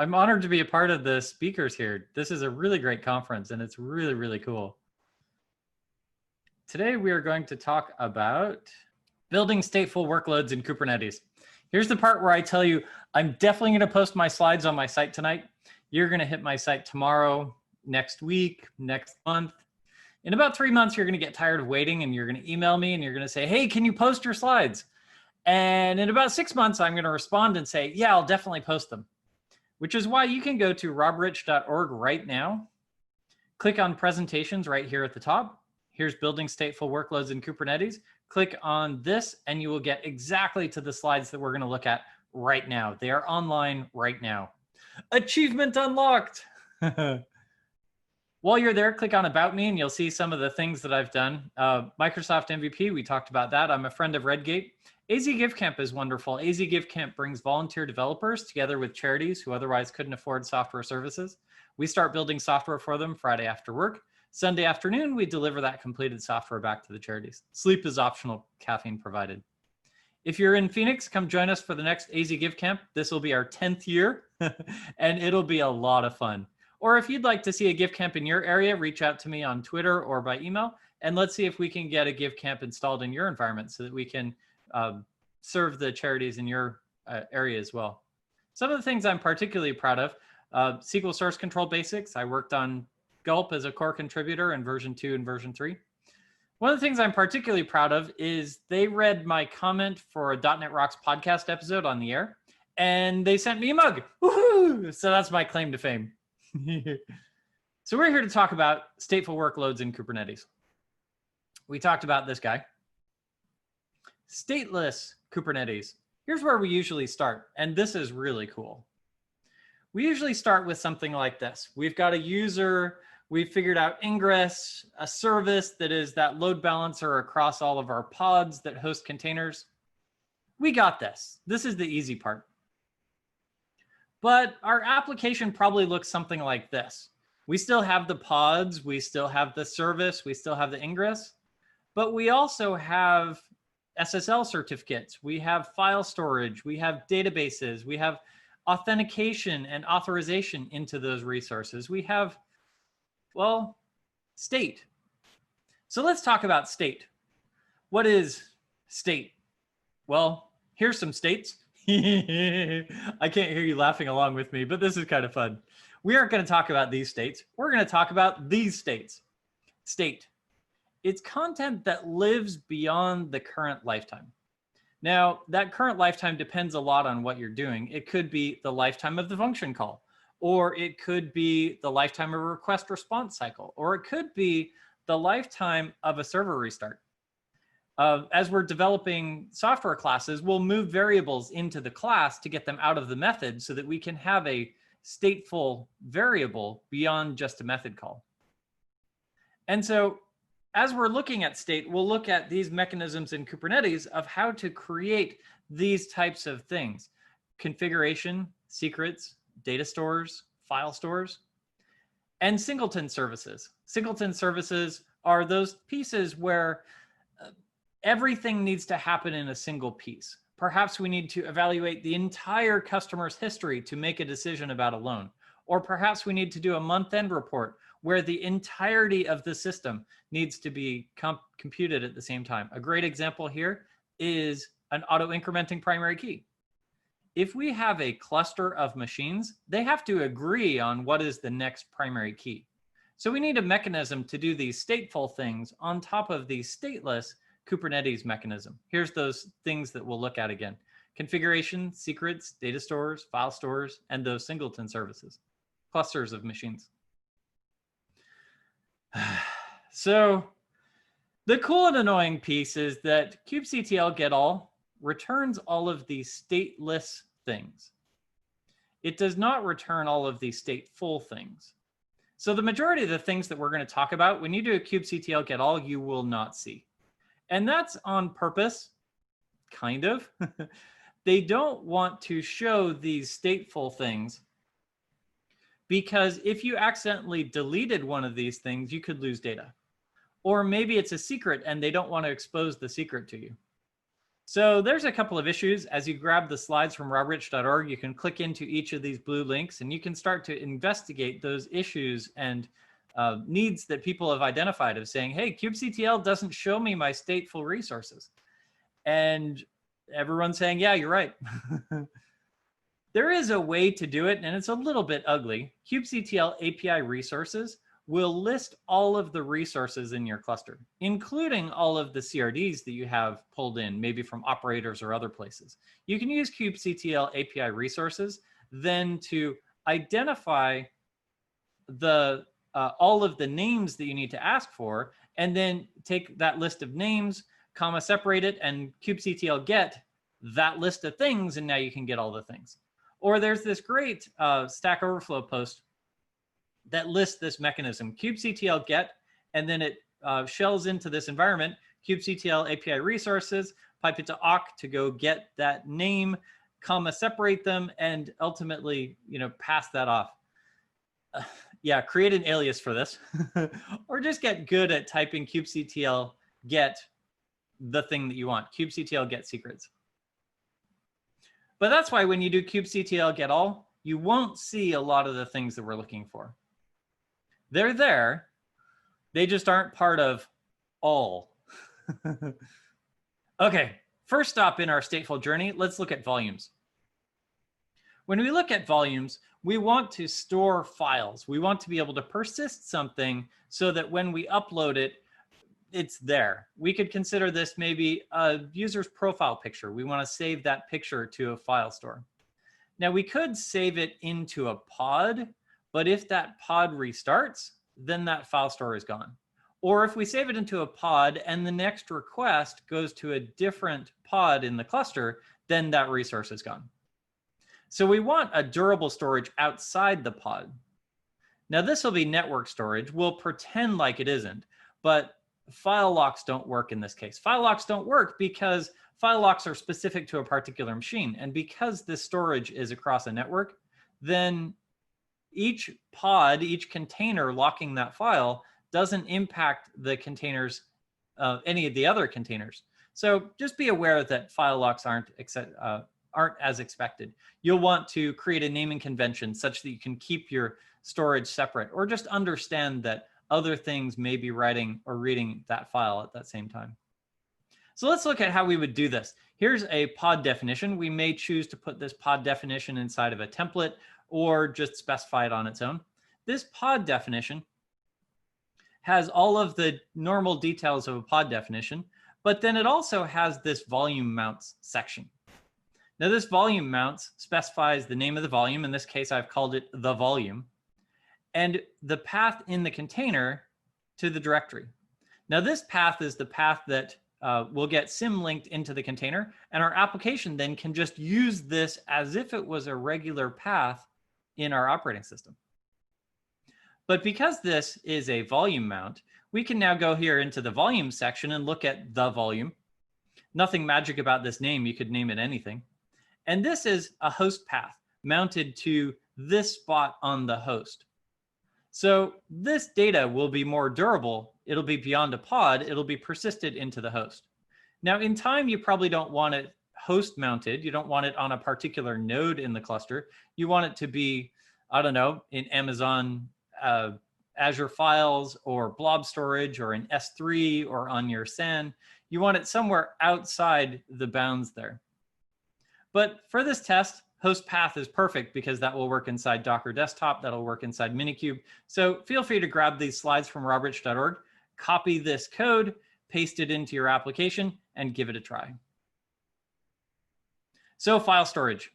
I'm honored to be a part of the speakers here. This is a really great conference and it's really, really cool. Today we are going to talk about building stateful workloads in Kubernetes. Here's the part where I tell you, I'm definitely going to post my slides on my site tonight. You're going to hit my site tomorrow, next week, next month. In about 3 months, you're going to get tired of waiting and you're going to email me and you're going to say, hey, can you post your slides? And in about 6 months, I'm going to respond and say, yeah, I'll definitely post them. Which is why you can go to robrich.org right now, click on presentations right here at the top. Here's building stateful workloads in Kubernetes. Click on this and you will get exactly to the slides that we're going to look at right now. They are online right now. Achievement unlocked. While you're there, click on About Me and you'll see some of the things that I've done. Microsoft MVP, we talked about that. I'm a friend of Redgate. AZ GiveCamp is wonderful. AZ GiveCamp brings volunteer developers together with charities who otherwise couldn't afford software services. We start building software for them Friday after work. Sunday afternoon, we deliver that completed software back to the charities. Sleep is optional, caffeine provided. If you're in Phoenix, come join us for the next AZ GiveCamp. This will be our 10th year, and it'll be a lot of fun. Or if you'd like to see a GiveCamp in your area, reach out to me on Twitter or by email, and let's see if we can get a GiveCamp installed in your environment so that we can serve the charities in your area as well. Some of the things I'm particularly proud of, SQL source control basics. I worked on Gulp as a core contributor in version 2 and version 3. One of the things I'm particularly proud of is they read my comment for a .NET Rocks podcast episode on the air, and they sent me a mug. Woohoo! So that's my claim to fame. So we're here to talk about stateful workloads in Kubernetes. We talked about this guy. Stateless Kubernetes. Here's where we usually start, and this is really cool. We usually start with something like this. We've got a user, we've figured out ingress, a service that is that load balancer across all of our pods that host containers. We got this. This is the easy part. But our application probably looks something like this. We still have the pods, we still have the service, we still have the ingress, but we also have SSL certificates, we have file storage, we have databases, we have authentication and authorization into those resources. We have, well, state. So let's talk about state. What is state? Well, here's some states. I can't hear you laughing along with me, but this is kind of fun. We aren't going to talk about these states. We're going to talk about these states. State. It's content that lives beyond the current lifetime. Now, that current lifetime depends a lot on what you're doing. It could be the lifetime of the function call, or it could be the lifetime of a request response cycle, or it could be the lifetime of a server restart. As we're developing software classes, we'll move variables into the class to get them out of the method so that we can have a stateful variable beyond just a method call. And so as we're looking at state, we'll look at these mechanisms in Kubernetes of how to create these types of things. Configuration, secrets, data stores, file stores, and singleton services. Singleton services are those pieces where everything needs to happen in a single piece. Perhaps we need to evaluate the entire customer's history to make a decision about a loan. Or perhaps we need to do a month-end report where the entirety of the system needs to be computed at the same time. A great example here is an auto-incrementing primary key. If we have a cluster of machines, they have to agree on what is the next primary key. So we need a mechanism to do these stateful things on top of the stateless Kubernetes mechanism. Here's those things that we'll look at again. Configuration, secrets, data stores, file stores, and those singleton services, clusters of machines. So the cool and annoying piece is that kubectl get all returns all of these stateless things. It does not return all of these stateful things. So the majority of the things that we're going to talk about, when you do a kubectl get all, you will not see. And that's on purpose, kind of. They don't want to show these stateful things because if you accidentally deleted one of these things, you could lose data. Or maybe it's a secret and they don't want to expose the secret to you. So there's a couple of issues. As you grab the slides from robrich.org, you can click into each of these blue links and you can start to investigate those issues and needs that people have identified of saying, hey, kubectl doesn't show me my stateful resources. And everyone's saying, yeah, you're right. There is a way to do it, and it's a little bit ugly. kubectl API resources will list all of the resources in your cluster, including all of the CRDs that you have pulled in, maybe from operators or other places. You can use kubectl API resources then to identify the all of the names that you need to ask for, and then take that list of names, comma, separate it, and kubectl get that list of things, and now you can get all the things. Or there's this great Stack Overflow post that lists this mechanism, kubectl get, and then it shells into this environment, kubectl API resources, pipe it to awk to go get that name, comma, separate them, and ultimately, pass that off. Yeah, create an alias for this, or just get good at typing kubectl get the thing that you want, kubectl get secrets. But that's why when you do kubectl get all, you won't see a lot of the things that we're looking for. They're there, they just aren't part of all. Okay, first stop in our stateful journey, let's look at volumes. When we look at volumes, we want to store files. We want to be able to persist something so that when we upload it, it's there. We could consider this maybe a user's profile picture. We want to save that picture to a file store. Now we could save it into a pod, but if that pod restarts, then that file store is gone. Or if we save it into a pod and the next request goes to a different pod in the cluster, then that resource is gone. So we want a durable storage outside the pod. Now this will be network storage. We'll pretend like it isn't, but file locks don't work in this case. File locks don't work because file locks are specific to a particular machine. And because this storage is across a network, then each pod, each container locking that file doesn't impact the containers, any of the other containers. So just be aware that file locks aren't as expected. You'll want to create a naming convention such that you can keep your storage separate, or just understand that other things may be writing or reading that file at that same time. So let's look at how we would do this. Here's a pod definition. We may choose to put this pod definition inside of a template or just specify it on its own. This pod definition has all of the normal details of a pod definition, but then it also has this volume mounts section. Now this volume mounts specifies the name of the volume. In this case, I've called it the volume, and the path in the container to the directory. Now this path is the path that will get symlinked into the container, and our application then can just use this as if it was a regular path in our operating system. But because this is a volume mount, we can now go here into the volume section and look at the volume. Nothing magic about this name, you could name it anything. And this is a host path mounted to this spot on the host. So this data will be more durable. It'll be beyond a pod. It'll be persisted into the host. Now in time, you probably don't want it host mounted. You don't want it on a particular node in the cluster. You want it to be, I don't know, in Amazon Azure Files or blob storage or in S3 or on your SAN. You want it somewhere outside the bounds there. But for this test, host path is perfect because that will work inside Docker Desktop. That'll work inside Minikube. So feel free to grab these slides from robrich.org, copy this code, paste it into your application, and give it a try. So file storage.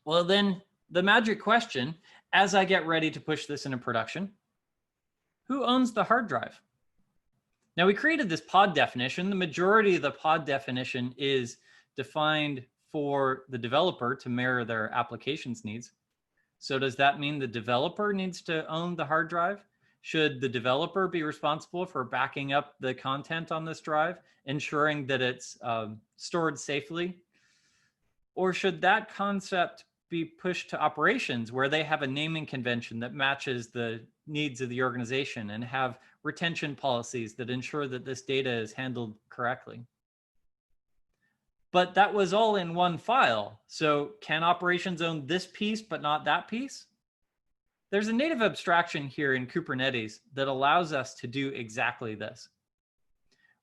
Well, then the magic question, as I get ready to push this into production, who owns the hard drive? Now we created this pod definition. The majority of the pod definition is defined for the developer to mirror their application's needs. So does that mean the developer needs to own the hard drive? Should the developer be responsible for backing up the content on this drive, ensuring that it's stored safely? Or should that concept be pushed to operations where they have a naming convention that matches the needs of the organization and have retention policies that ensure that this data is handled correctly? but that was all in one file. So can operations own this piece, but not that piece? There's a native abstraction here in Kubernetes that allows us to do exactly this.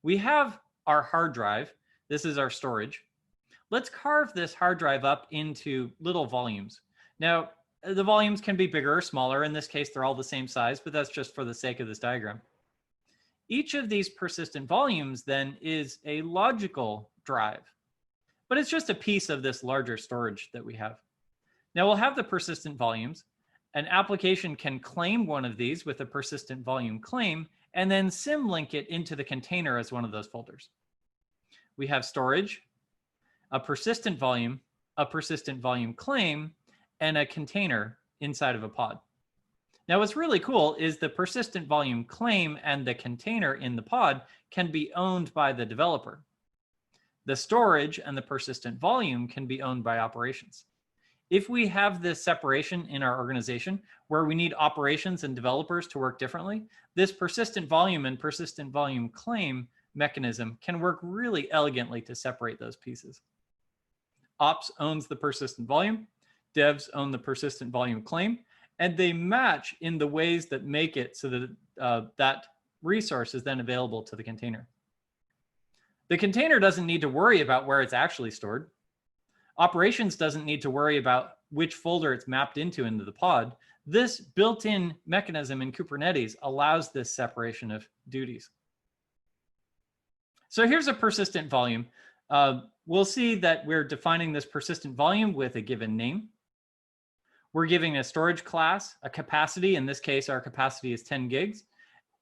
We have our hard drive. This is our storage. Let's carve this hard drive up into little volumes. Now, the volumes can be bigger or smaller. In this case, they're all the same size, but that's just for the sake of this diagram. Each of these persistent volumes then is a logical drive, but it's just a piece of this larger storage that we have. Now we'll have the persistent volumes. An application can claim one of these with a persistent volume claim and then symlink it into the container as one of those folders. We have storage, a persistent volume claim, and a container inside of a pod. Now, what's really cool is the persistent volume claim and the container in the pod can be owned by the developer. The storage and the persistent volume can be owned by operations. If we have this separation in our organization where we need operations and developers to work differently, this persistent volume and persistent volume claim mechanism can work really elegantly to separate those pieces. Ops owns the persistent volume, devs own the persistent volume claim, and they match in the ways that make it so that that resource is then available to the container. The container doesn't need to worry about where it's actually stored. Operations doesn't need to worry about which folder it's mapped into the pod. This built-in mechanism in Kubernetes allows this separation of duties. So here's a persistent volume. We'll see that we're defining this persistent volume with a given name. We're giving a storage class, a capacity. In this case, our capacity is 10 gigs.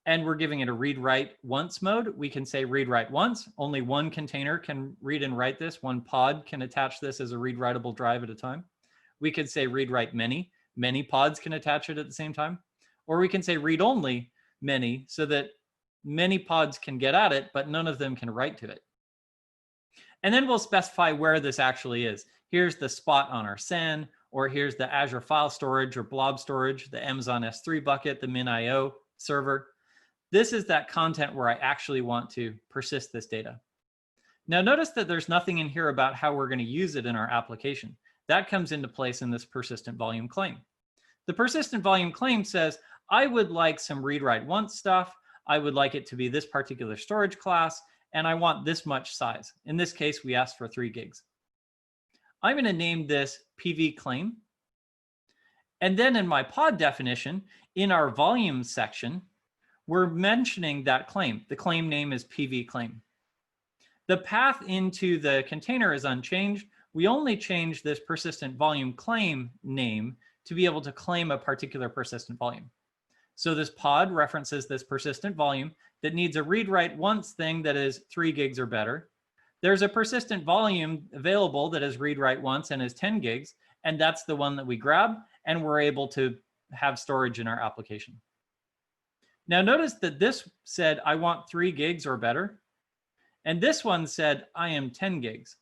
And we're giving it a read-write once mode. We can say read-write once. Only one container can read and write this. One pod can attach this as a read-writable drive at a time. We could say read-write many. Many pods can attach it at the same time. Or we can say read-only many so that many pods can get at it, but none of them can write to it. And then we'll specify where this actually is. Here's the spot on our SAN, or here's the Azure File Storage or Blob Storage, the Amazon S3 bucket, the MinIO server. This is that content where I actually want to persist this data. Now notice that there's nothing in here about how we're going to use it in our application. That comes into place in this persistent volume claim. The persistent volume claim says, I would like some read-write once stuff. I would like it to be this particular storage class, and I want this much size. In this case, we asked for 3 gigs. I'm going to name this PV claim. And then in my pod definition, in our volume section, we're mentioning that claim. The claim name is PV claim. The path into the container is unchanged. We only change this persistent volume claim name to be able to claim a particular persistent volume. So this pod references this persistent volume that needs a read-write once thing that is 3 gigs or better. There's a persistent volume available that is read-write once and is 10 gigs, and that's the one that we grab, and we're able to have storage in our application. Now notice that this said, I want 3 gigs or better, and this one said, I am 10 gigs.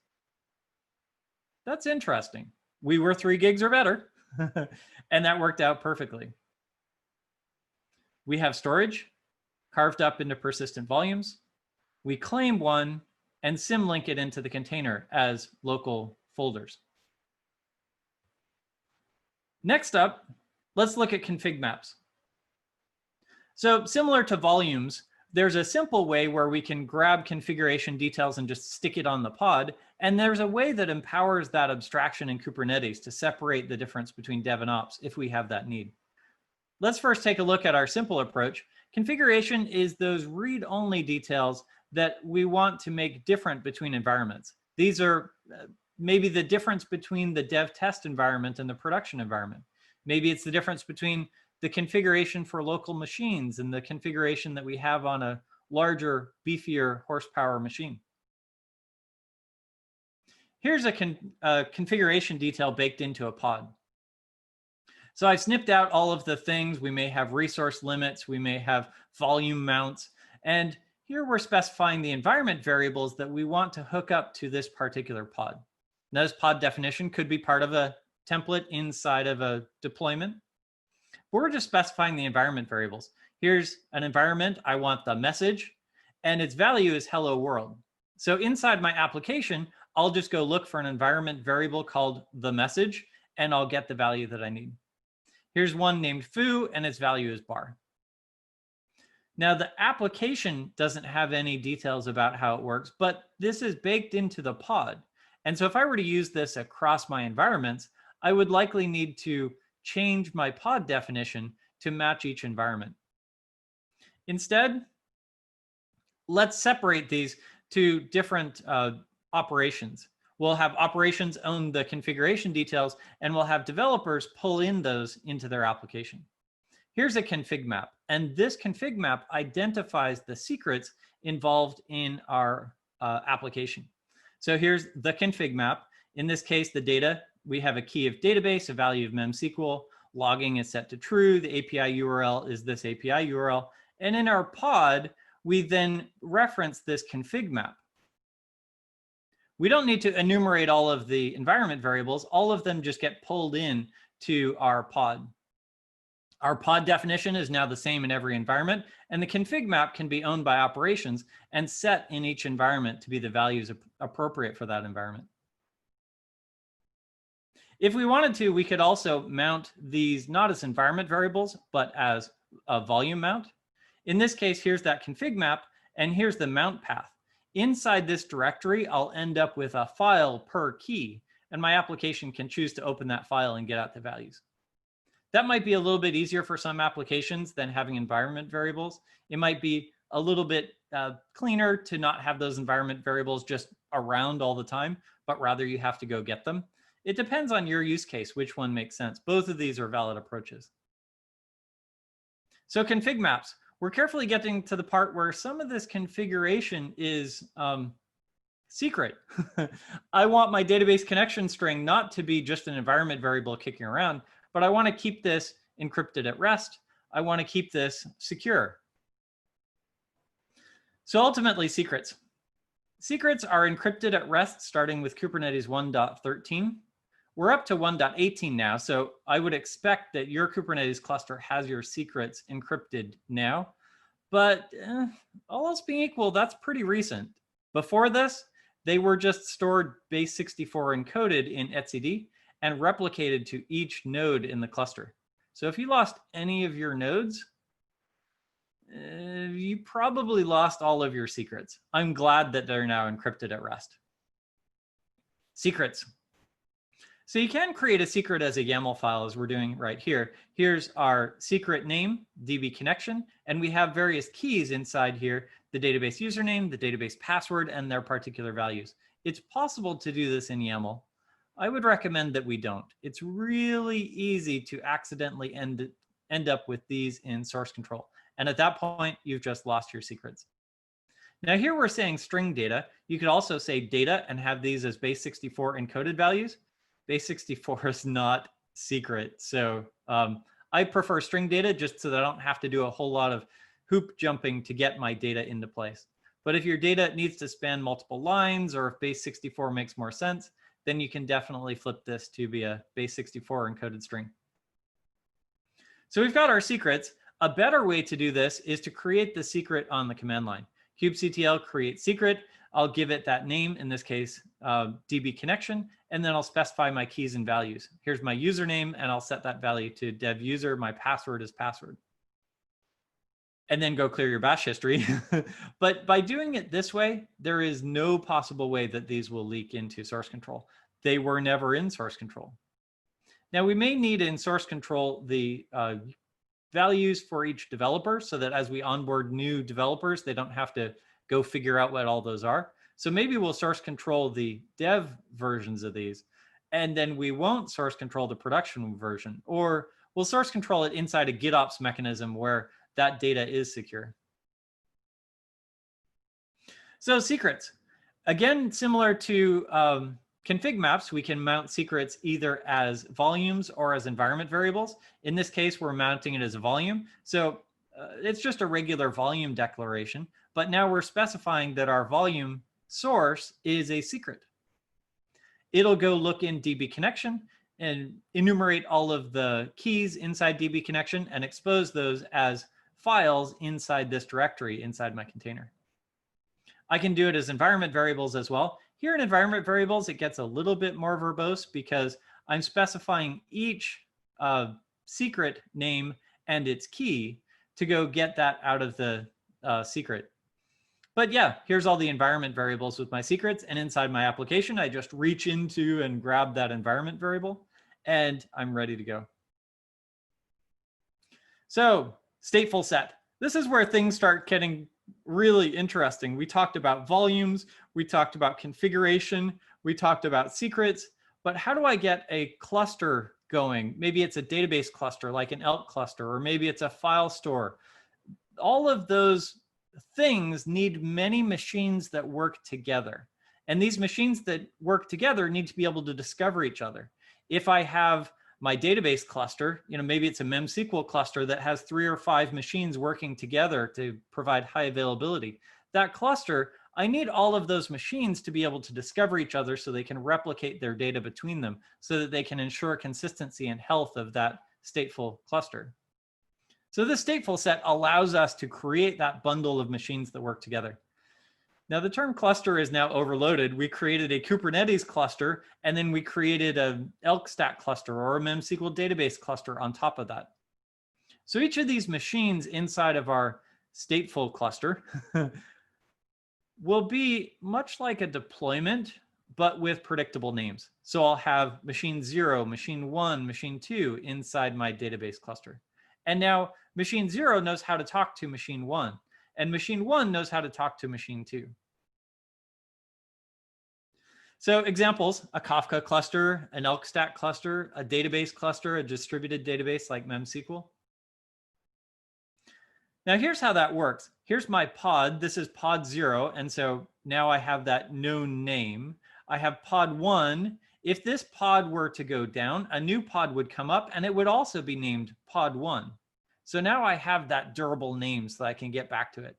That's interesting. We were 3 gigs or better, and that worked out perfectly. We have storage carved up into persistent volumes. We claim one and symlink it into the container as local folders. Next up, let's look at config maps. So similar to volumes, there's a simple way where we can grab configuration details and just stick it on the pod. And there's a way that empowers that abstraction in Kubernetes to separate the difference between dev and ops if we have that need. Let's first take a look at our simple approach. Configuration is those read-only details that we want to make different between environments. These are maybe the difference between the dev test environment and the production environment. Maybe it's the difference between the configuration for local machines and the configuration that we have on a larger, beefier horsepower machine. Here's a configuration detail baked into a pod. So I've snipped out all of the things. We may have resource limits, we may have volume mounts, and here we're specifying the environment variables that we want to hook up to this particular pod. Now, this pod definition could be part of a template inside of a deployment. But we're just specifying the environment variables. Here's an environment. I want the message, and its value is hello world. So inside my application, I'll just go look for an environment variable called the message, and I'll get the value that I need. Here's one named foo, and its value is bar. Now, the application doesn't have any details about how it works, but this is baked into the pod. And so if I were to use this across my environments, I would likely need to change my pod definition to match each environment. Instead, let's separate these to different operations. We'll have operations own the configuration details, and we'll have developers pull in those into their application. Here's a config map, and this config map identifies the secrets involved in our application. So here's the config map. In this case, the data, we have a key of database, a value of memsql, logging is set to true, the API URL is this API URL, and in our pod, we then reference this config map. We don't need to enumerate all of the environment variables. All of them just get pulled in to our pod. Our pod definition is now the same in every environment, and the config map can be owned by operations and set in each environment to be the values appropriate for that environment. If we wanted to, we could also mount these not as environment variables, but as a volume mount. In this case, here's that config map, and here's the mount path. Inside this directory, I'll end up with a file per key, and my application can choose to open that file and get out the values. That might be a little bit easier for some applications than having environment variables. It might be a little bit cleaner to not have those environment variables just around all the time, but rather you have to go get them. It depends on your use case, which one makes sense. Both of these are valid approaches. So config maps. We're carefully getting to the part where some of this configuration is secret. I want my database connection string not to be just an environment variable kicking around, but I want to keep this encrypted at rest. I want to keep this secure. So ultimately, secrets. Secrets are encrypted at rest starting with Kubernetes 1.13. We're up to 1.18 now, so I would expect that your Kubernetes cluster has your secrets encrypted now. But all else being equal, that's pretty recent. Before this, they were just stored base64 encoded in etcd and replicated to each node in the cluster. So if you lost any of your nodes, you probably lost all of your secrets. I'm glad that they're now encrypted at rest. Secrets. So you can create a secret as a YAML file, as we're doing right here. Here's our secret name, DB connection, and we have various keys inside here, the database username, the database password, and their particular values. It's possible to do this in YAML. I would recommend that we don't. It's really easy to accidentally end up with these in source control. And at that point, you've just lost your secrets. Now here we're saying string data. You could also say data and have these as base64 encoded values. Base64 is not secret. So I prefer string data just so that I don't have to do a whole lot of hoop jumping to get my data into place. But if your data needs to span multiple lines, or if base64 makes more sense, then you can definitely flip this to be a base64 encoded string. So we've got our secrets. A better way to do this is to create the secret on the command line. kubectl create secret. I'll give it that name, in this case, DB connection, and then I'll specify my keys and values. Here's my username, and I'll set that value to dev user. My password is password. And then go clear your bash history. But by doing it this way, there is no possible way that these will leak into source control. They were never in source control. Now we may need in source control the values for each developer so that as we onboard new developers, they don't have to go figure out what all those are. So maybe we'll source control the dev versions of these, and then we won't source control the production version, or we'll source control it inside a GitOps mechanism where that data is secure. So secrets, again, similar to config maps, we can mount secrets either as volumes or as environment variables. In this case, we're mounting it as a volume. So it's just a regular volume declaration, but now we're specifying that our volume source is a secret. It'll go look in DB connection and enumerate all of the keys inside DB connection and expose those as files inside this directory inside my container. I can do it as environment variables as well. Here in environment variables, it gets a little bit more verbose because I'm specifying each secret name and its key to go get that out of the secret. But yeah, here's all the environment variables with my secrets. And inside my application, I just reach into and grab that environment variable, and I'm ready to go. So stateful set. This is where things start getting really interesting. We talked about volumes, we talked about configuration, we talked about secrets, but how do I get a cluster going? Maybe it's a database cluster like an ELK cluster, or maybe it's a file store. All of those things need many machines that work together. And these machines that work together need to be able to discover each other. If I have my database cluster, maybe it's a MemSQL cluster that has 3 or 5 machines working together to provide high availability. That cluster, I need all of those machines to be able to discover each other so they can replicate their data between them so that they can ensure consistency and health of that stateful cluster. So this stateful set allows us to create that bundle of machines that work together. Now the term cluster is now overloaded. We created a Kubernetes cluster, and then we created an ELK stack cluster or a MemSQL database cluster on top of that. So each of these machines inside of our stateful cluster will be much like a deployment, but with predictable names. So I'll have machine 0, machine 1, machine 2 inside my database cluster. And now machine 0 knows how to talk to machine 1, and machine 1 knows how to talk to machine 2. So examples, a Kafka cluster, an ELK stack cluster, a database cluster, a distributed database like MemSQL. Now here's how that works. Here's my pod. This is pod 0. And so now I have that known name. I have pod 1. If this pod were to go down, a new pod would come up and it would also be named pod 1. So now I have that durable name so that I can get back to it.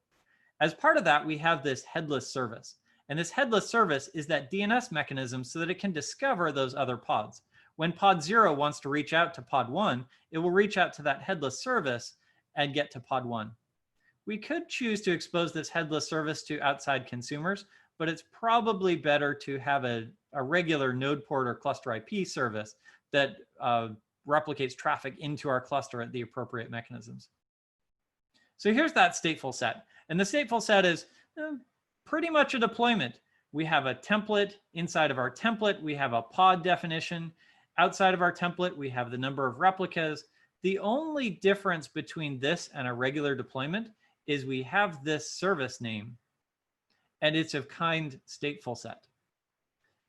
As part of that, we have this headless service. And this headless service is that DNS mechanism so that it can discover those other pods. When pod 0 wants to reach out to pod 1, it will reach out to that headless service and get to pod 1. We could choose to expose this headless service to outside consumers, but it's probably better to have a regular node port or cluster IP service that replicates traffic into our cluster at the appropriate mechanisms. So here's that stateful set. And the stateful set is pretty much a deployment. We have a template. Inside of our template, we have a pod definition. Outside of our template, we have the number of replicas. The only difference between this and a regular deployment is we have this service name, and it's of kind stateful set.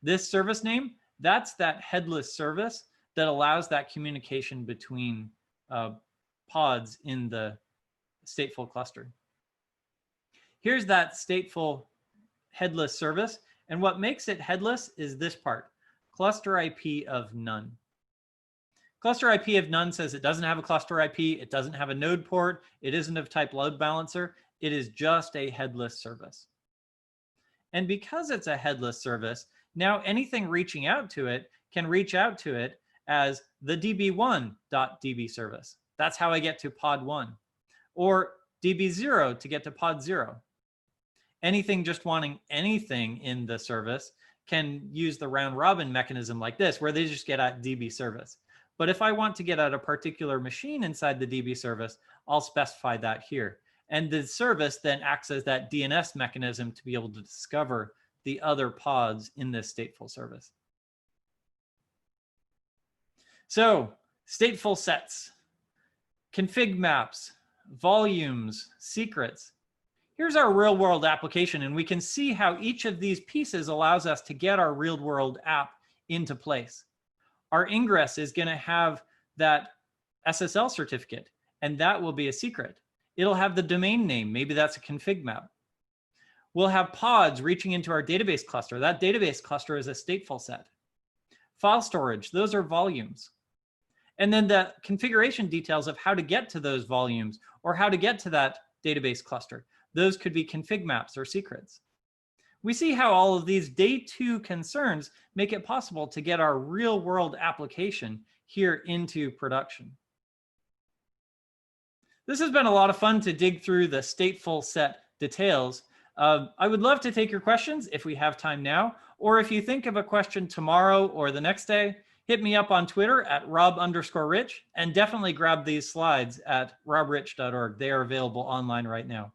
This service name, that's that headless service that allows that communication between pods in the stateful cluster. Here's that stateful headless service. And what makes it headless is this part, cluster IP of none. Cluster IP of none says it doesn't have a cluster IP, it doesn't have a node port, it isn't of type load balancer, it is just a headless service. And because it's a headless service, now anything reaching out to it can reach out to it as the db1.db service. That's how I get to pod 1. Or db0 to get to pod 0. Anything just wanting anything in the service can use the round robin mechanism like this, where they just get at DB service. But if I want to get at a particular machine inside the DB service, I'll specify that here. And the service then acts as that DNS mechanism to be able to discover the other pods in this stateful service. So stateful sets, config maps, volumes, secrets. Here's our real world application, and we can see how each of these pieces allows us to get our real world app into place. Our ingress is going to have that SSL certificate, and that will be a secret. It'll have the domain name. Maybe that's a config map. We'll have pods reaching into our database cluster. That database cluster is a stateful set. File storage, those are volumes. And then the configuration details of how to get to those volumes or how to get to that database cluster. Those could be config maps or secrets. We see how all of these day 2 concerns make it possible to get our real world application here into production. This has been a lot of fun to dig through the stateful set details. I would love to take your questions if we have time now, or if you think of a question tomorrow or the next day, hit me up on Twitter at Rob_Rich, and definitely grab these slides at robrich.org. They are available online right now.